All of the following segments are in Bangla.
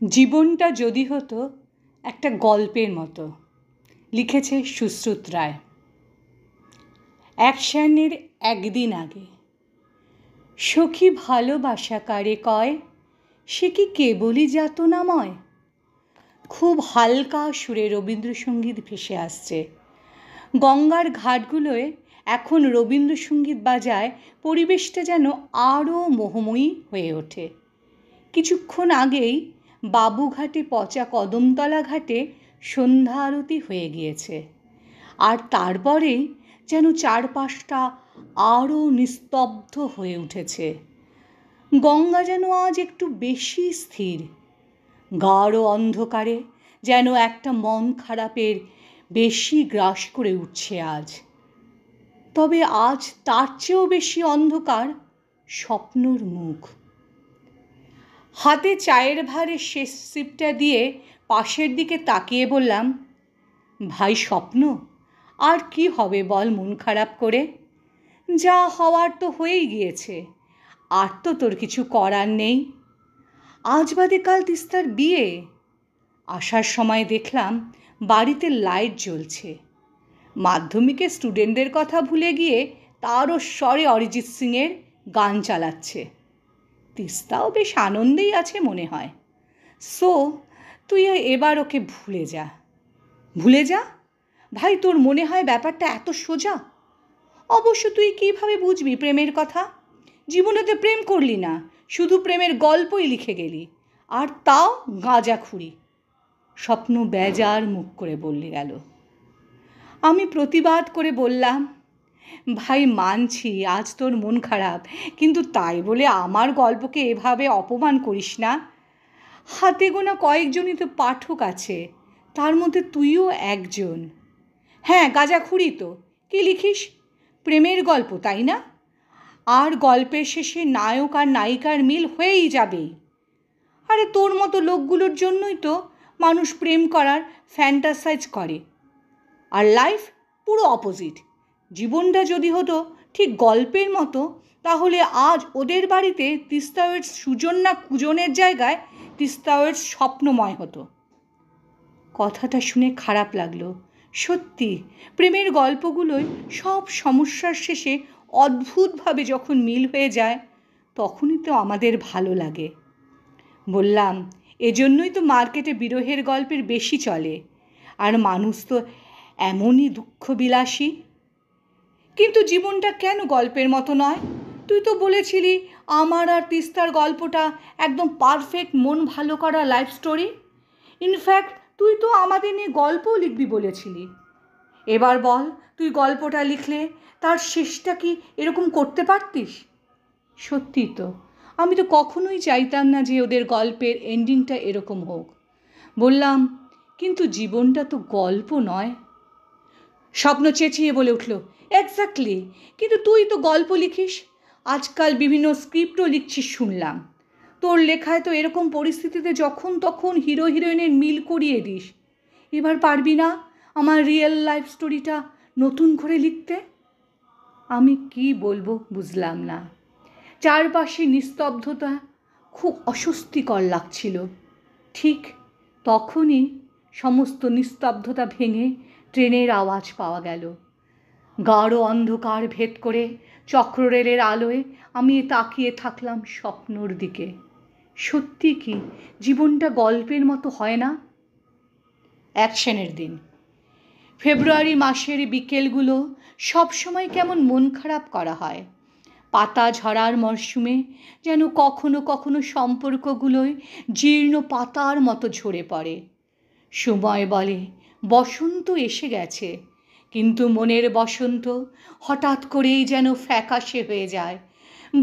জীবনটা যদি হতো একটা গল্পের মতো, লিখেছে সুশ্রুত রায়। অ্যাকশনের একদিন আগে। সখী ভালোবাসা কারে কয়, সে কি কেবলই যাতনাময়। খুব হালকা সুরে রবীন্দ্রসঙ্গীত ভেসে আসছে। গঙ্গার ঘাটগুলোয় এখন রবীন্দ্রসঙ্গীত বাজায়, পরিবেশটা যেন আরও মোহময়ী হয়ে ওঠে। কিছুক্ষণ আগেই বাবুঘাটে পচা কদমতলা ঘাটে সন্ধ্যা আরতি হয়ে গিয়েছে, আর তারপরেই যেন চারপাশটা আরও নিস্তব্ধ হয়ে উঠেছে। গঙ্গা যেন আজ একটু বেশি স্থির। গাঢ় অন্ধকারে যেন একটা মন খারাপের বেশি গ্রাস করে উঠছে আজ। তবে আজ তার চেয়েও বেশি অন্ধকার স্বপ্নর মুখ। হাতে চায়ের ভারে শেষ সিপটা দিয়ে পাশের দিকে তাকিয়ে বললাম, ভাই স্বপ্ন, আর কি হবে বল মন খারাপ করে? যা হওয়ার তো হয়েই গিয়েছে, আর তো তোর কিছু করার নেই। আজ বাদে কাল তিস্তার বিয়ে। আসার সময় দেখলাম বাড়িতে লাইট জ্বলছে। মাধ্যমিকের স্টুডেন্টদের কথা ভুলে গিয়ে তারও স্বরে অরিজিৎ সিংয়ের গান চালাচ্ছে। তিস্তাও বেশ আনন্দেই আছে মনে হয়। সো তুই এবার ওকে ভুলে যা। ভুলে যা? ভাই, তোর মনে হয় ব্যাপারটা এত সোজা? অবশ্য তুই কীভাবে বুঝবি প্রেমের কথা? জীবনে তো প্রেম করলি না, শুধু প্রেমের গল্পই লিখে গেলি, আর তাও গাঁজাখুরি। স্বপ্ন বেজার মুখ করে বললে গেল। আমি প্রতিবাদ করে বললাম, ভাই মানছি আজ তোর মন খারাপ, কিন্তু তাই বলে আমার গল্পকে এভাবে অপমান করিস না। হাতে গোনা কয়েকজনই তো পাঠক আছে, তার মধ্যে তুইও একজন। হ্যাঁ, গাঁজাখুরি তো। কি লিখিস? প্রেমের গল্প, তাই না? আর গল্পের শেষে নায়ক আর নায়িকার মিল হয়েই যাবেই। আরে তোর মতো লোকগুলোর জন্যই তো মানুষ প্রেম করার ফ্যান্টাসাইজ করে। আর লাইফ পুরো অপোজিট। জীবনটা যদি হতো ঠিক গল্পের মতো, তাহলে আজ ওদের বাড়িতে তিস্তা ওয়েটস সুজন না কুজনের জায়গায় তিস্তা ওয়েটস স্বপ্নময় হতো। কথাটা শুনে খারাপ লাগলো। সত্যি, প্রেমের গল্পগুলোই সব সমস্যার শেষে অদ্ভুতভাবে যখন মিল হয়ে যায়, তখনই তো আমাদের ভালো লাগে। বললাম, এজন্যই তো মার্কেটে বিরহের গল্পের বেশি চলে, আর মানুষ তো এমনই দুঃখবিলাসী। কিন্তু জীবনটা কেন গল্পের মতো নয়? তুই তো বলেছিলি আমার আর তিস্তার গল্পটা একদম পারফেক্ট মন ভালো করা লাইফ স্টোরি। ইনফ্যাক্ট তুই তো আমাদের নিয়ে গল্পও লিখবি বলেছিলি। এবার বল, তুই গল্পটা লিখলে তার শেষটা কি এরকম করতে পারতিস? সত্যি তো, আমি তো কখনোই চাইতাম না যে ওদের গল্পের এন্ডিংটা এরকম হোক। বললাম, কিন্তু জীবনটা তো গল্প নয়। স্বপ্ন চেঁচিয়ে বলে উঠল, এক্স্যাক্টলি, কিন্তু তুই তো গল্প লিখিস। আজকাল বিভিন্ন স্ক্রিপ্টও লিখছিস শুনলাম। তোর লেখায় তো এরকম পরিস্থিতিতে যখন তখন হিরো হিরোইনের মিল করিয়ে দিস। এবার পারবি না আমার রিয়েল লাইফ স্টোরিটা নতুন করে লিখতে? আমি কি বলবো বুঝলাম না। চারপাশে নিস্তব্ধতা খুব অস্বস্তিকর লাগছিল। ঠিক তখনই সমস্ত নিস্তব্ধতা ভেঙে ট্রেনের আওয়াজ পাওয়া গেল। গাঢ় অন্ধকার ভেদ করে চক্ররেলের আলোয় আমি তাকিয়ে থাকলাম স্বপ্নর দিকে। সত্যি কি জীবনটা গল্পের মতো হয় না? অ্যাকশনের দিন। ফেব্রুয়ারি মাসের বিকেলগুলো সবসময় কেমন মন খারাপ করা হয়। পাতা ঝরার মরশুমে যেন কখনো কখনো সম্পর্কগুলোই জীর্ণ পাতার মতো ঝরে পড়ে। সময় বলে বসন্ত এসে গেছে, কিন্তু মনের বসন্ত হঠাৎ করেই যেন ফ্যাকাশে হয়ে যায়।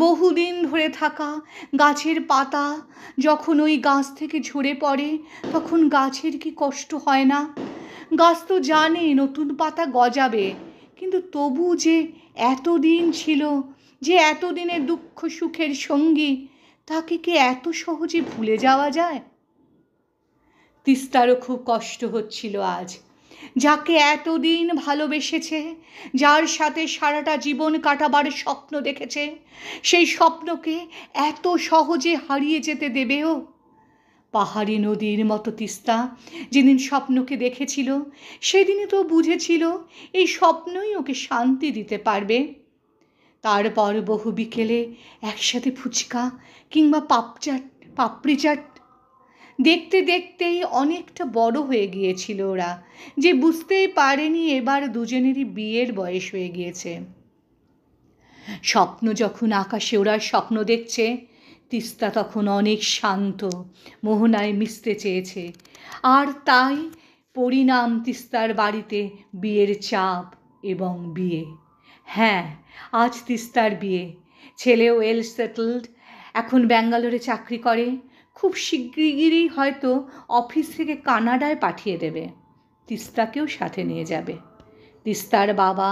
বহুদিন ধরে থাকা গাছের পাতা যখন ওই গাছ থেকে ঝরে পড়ে, তখন গাছের কি কষ্ট হয় না? গাছ তো জানে নতুন পাতা গজাবে, কিন্তু তবু যে এতদিন ছিল, যে এতদিনের দুঃখ সুখের সঙ্গী, তাকে কি এত সহজে ভুলে যাওয়া যায়? তিস্তারও খুব কষ্ট হচ্ছিল আজ। যাকে এতদিন ভালোবেসেছে, যার সাথে সারাটা জীবন কাটাবার স্বপ্ন দেখেছে, সেই স্বপ্নকে এত সহজে হারিয়ে যেতে দেবেও? পাহাড়ি নদীর মতো তিস্তা যেদিন স্বপ্নকে দেখেছিল সেদিনই তো বুঝেছিল এই স্বপ্নই ওকে শান্তি দিতে পারবে। তারপর বহু বিকেলে একসাথে ফুচকা কিংবা পাপড়ি চাট দেখতে দেখতেই অনেকটা বড় হয়ে গিয়েছিল ওরা, যে বুঝতেই পারেনি এবার দুজনেরই বিয়ের বয়স হয়ে গিয়েছে। স্বপ্ন যখন আকাশে ওড়ার স্বপ্ন দেখছে, তিস্তা তখন অনেক শান্ত, মোহনায় মিশতে চেয়েছে। আর তাই পরিণাম তিস্তার বাড়িতে বিয়ের চাপ এবং বিয়ে। হ্যাঁ, আজ তিস্তার বিয়ে। ছেলে ওয়েল সেটেলড, এখন ব্যাঙ্গালোরে চাকরি করে। খুব শিগগিরই হয়তো অফিস থেকে কানাডায় পাঠিয়ে দেবে। তিস্তাকেও সাথে নিয়ে যাবে। তিস্তার বাবা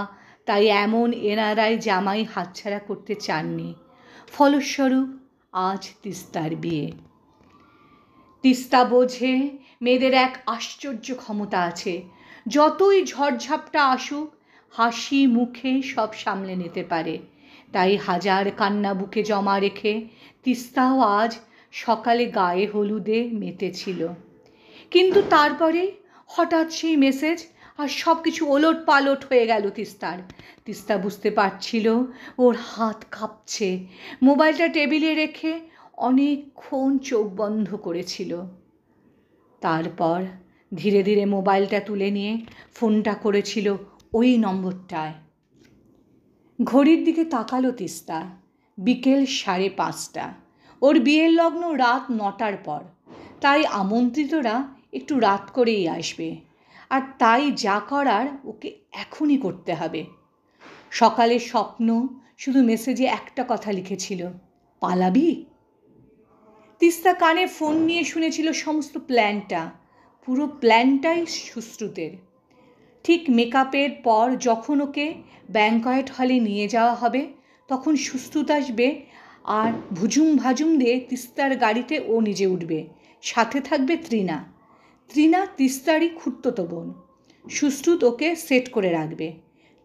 তাই এমন এনআরআই জামাই হাতছাড়া করতে চাননি। ফলস্বরূপ আজ তিস্তার বিয়ে। তিস্তা বোঝে মেয়েদের এক আশ্চর্য ক্ষমতা আছে। যতই ঝড়ঝাপটা আসুক, হাসি মুখে সব সামলে নিতে পারে। তাই হাজার কান্না বুকে জমা রেখে তিস্তাও আজ সকালে গায়ে হলুদে মেতেছিল। কিন্তু তারপরে হঠাৎ সেই মেসেজ, আর সব কিছু ওলট পালট হয়ে গেল তিস্তার। তিস্তা বুঝতে পারছিল ওর হাত কাঁপছে। মোবাইলটা টেবিলে রেখে অনেকক্ষণ চোখ বন্ধ করেছিল। তারপর ধীরে ধীরে মোবাইলটা তুলে নিয়ে ফোনটা করেছিল ওই নম্বরটায়। ঘড়ির দিকে তাকালো তিস্তা। বিকেল 5:30। ওর বিয়ের লগ্ন রাত 9টার পর, তাই আমন্ত্রিতরা একটু রাত করেই আসবে। আর তাই যা করার ওকে এখনই করতে হবে। সকালে স্বপ্ন শুধু মেসেজে একটা কথা লিখেছিল, পালাবি? তিস্তা কানে ফোন নিয়ে শুনেছিল সমস্ত প্ল্যানটা। পুরো প্ল্যানটাই সুশ্রুতের। ঠিক মেকআপের পর যখন ওকে ব্যাংকয়েট হলে নিয়ে যাওয়া হবে, তখন সুশ্রুত আসবে আর ভুজুম ভাজুম দিয়ে তিস্তার গাড়িতে ও নিজে উঠবে। সাথে থাকবে তৃণা। তৃণা তিস্তারই খুড়তুতো বোন। সুশ্রুত ওকে সেট করে রাখবে।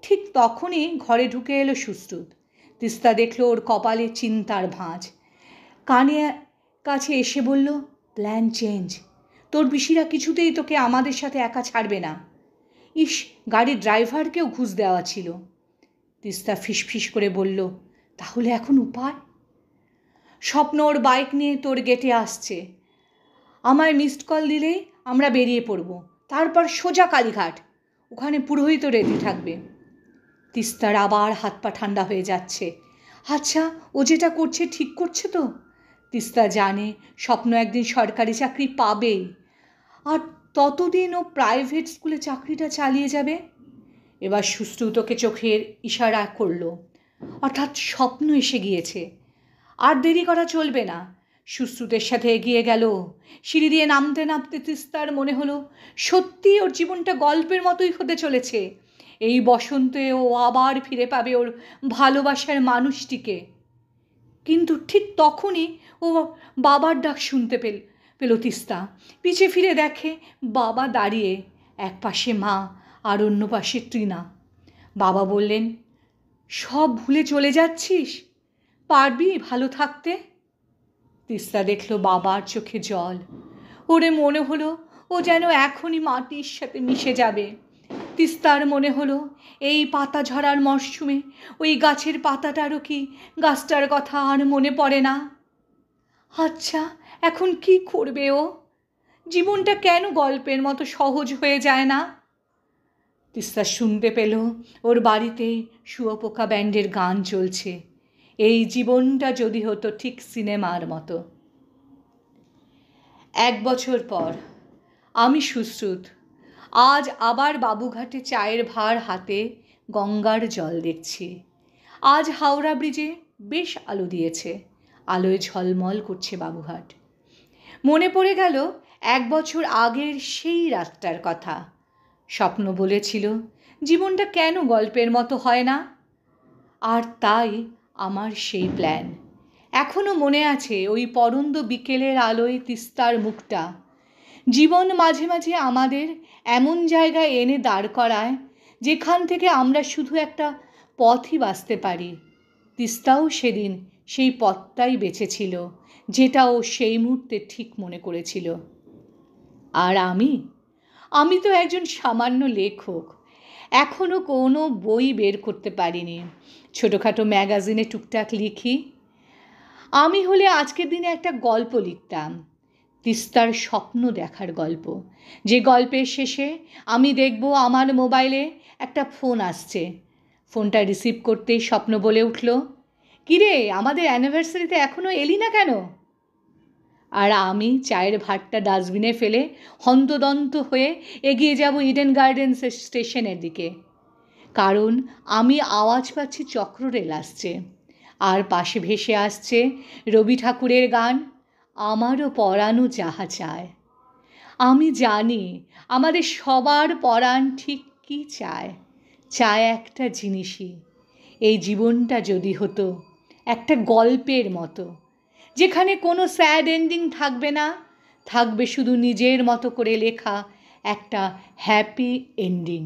ঠিক তখনই ঘরে ঢুকে এলো সুশ্রুত। তিস্তা দেখলো ওর কপালে চিন্তার ভাঁজ। কানে কাছে এসে বলল, প্ল্যান চেঞ্জ। তোর পিসিরা কিছুতেই তোকে আমাদের সাথে একা ছাড়বে না। ইস, গাড়ির ড্রাইভারকেও ঘুষ দেওয়া ছিল। তিস্তা ফিসফিস করে বলল, তাহলে এখন উপায়? স্বপ্ন ওর বাইক নিয়ে তোর গেটে আসছে। আমায় মিসড কল দিলেই আমরা বেরিয়ে পড়ব। তারপর সোজা কালীঘাট। ওখানে পুরোহিত রেডি থাকবে। তিস্তার আবার হাত পা ঠান্ডা হয়ে যাচ্ছে। আচ্ছা, ও যেটা করছে ঠিক করছে তো? তিস্তা জানে স্বপ্ন একদিন সরকারি চাকরি পাবেই, আর ততদিন ও প্রাইভেট স্কুলে চাকরিটা চালিয়ে যাবে। এবার সুশ্রুতকে চোখের ইশারা করলো, অর্থাৎ স্বপ্ন এসে গিয়েছে। আর দেরি করা চলবে না। সুশ্রুতের সাথে এগিয়ে গেল। সিঁড়ি দিয়ে নামতে নামতে তিস্তার মনে হলো সত্যি ওর জীবনটা গল্পের মতোই হতে চলেছে। এই বসন্তে ও আবার ফিরে পাবে ওর ভালোবাসার মানুষটিকে। কিন্তু ঠিক তখনই ও বাবার ডাক শুনতে পেল তিস্তা। পিছে ফিরে দেখে বাবা দাঁড়িয়ে, এক পাশে মা আর অন্য পাশে তৃণা। বাবা বললেন, সব ভুলে চলে যাচ্ছিস? পারবি ভালো থাকতে? তিস্তা দেখলো বাবার চোখে জল। ওরে মনে হলো ও যেন এখনই মাটির সাথে মিশে যাবে। তিস্তার মনে হলো এই পাতা ঝরার মরশুমে ওই গাছের পাতাটারও কি গাছটার কথা আর মনে পড়ে না? আচ্ছা, এখন কি করবে ও? জীবনটা কেন গল্পের মতো সহজ হয়ে যায় না? তিস্তা শুনতে পেল ওর বাড়িতে শুয়োপোকা ব্যান্ডের গান চলছে। এই জীবনটা যদি হতো ঠিক সিনেমার মতো। 1 বছর পর আমি সুশ্রুত আজ আবার বাবুঘাটে চায়ের ভার হাতে গঙ্গার জল দেখছি। আজ হাওড়া ব্রিজে বেশ আলো দিয়েছে। আলোয় ঝলমল করছে বাবুঘাট। মনে পড়ে গেল 1 বছর আগের সেই রাতটার কথা। স্বপ্ন বলেছিল জীবনটা কেন গল্পের মতো হয় না। আর তাই আমার সেই প্ল্যান। এখনও মনে আছে ওই পরন্দ বিকেলের আলোয় তিস্তার মুখটা। জীবন মাঝে মাঝে আমাদের এমন জায়গায় এনে দাঁড় করায় যেখান থেকে আমরা শুধু একটা পথই বাছতে পারি। তিস্তাও সেদিন সেই পথটাই বেছেছিল, যেটা ও সেই মুহূর্তে ঠিক মনে করেছিল। আর আমি তো একজন সামান্য লেখক, এখনও কোনো বই বের করতে পারিনি। ছোটোখাটো ম্যাগাজিনে টুকটাক লিখি। আমি হলে আজকের দিনে একটা গল্প লিখতাম, তিস্তার স্বপ্ন দেখার গল্প, যে গল্পের শেষে আমি দেখব আমার মোবাইলে একটা ফোন আসছে। ফোনটা রিসিভ করতেই স্বপ্ন বলে উঠল, কিরে, আমাদের অ্যানিভার্সারিতে এখনও এলি না কেন? আর আমি চায়ের ভাতটা ডাস্টবিনে ফেলে হন্তদন্ত হয়ে এগিয়ে যাব ইডেন গার্ডেন্স স্টেশনের দিকে, কারণ আমি আওয়াজ পাচ্ছি চক্ররেল আসছে, আর পাশে ভেসে আসছে রবি ঠাকুরের গান, আমারও পরানো যাহা চায়। আমি জানি আমাদের সবার পরাণ ঠিক কী চায়, চায় একটা জিনিসই, এই জীবনটা যদি হতো একটা গল্পের মতো, যেখানে কোনো স্যাড এন্ডিং থাকবে না, থাকবে শুধু নিজের মতো করে লেখা একটা হ্যাপি এন্ডিং।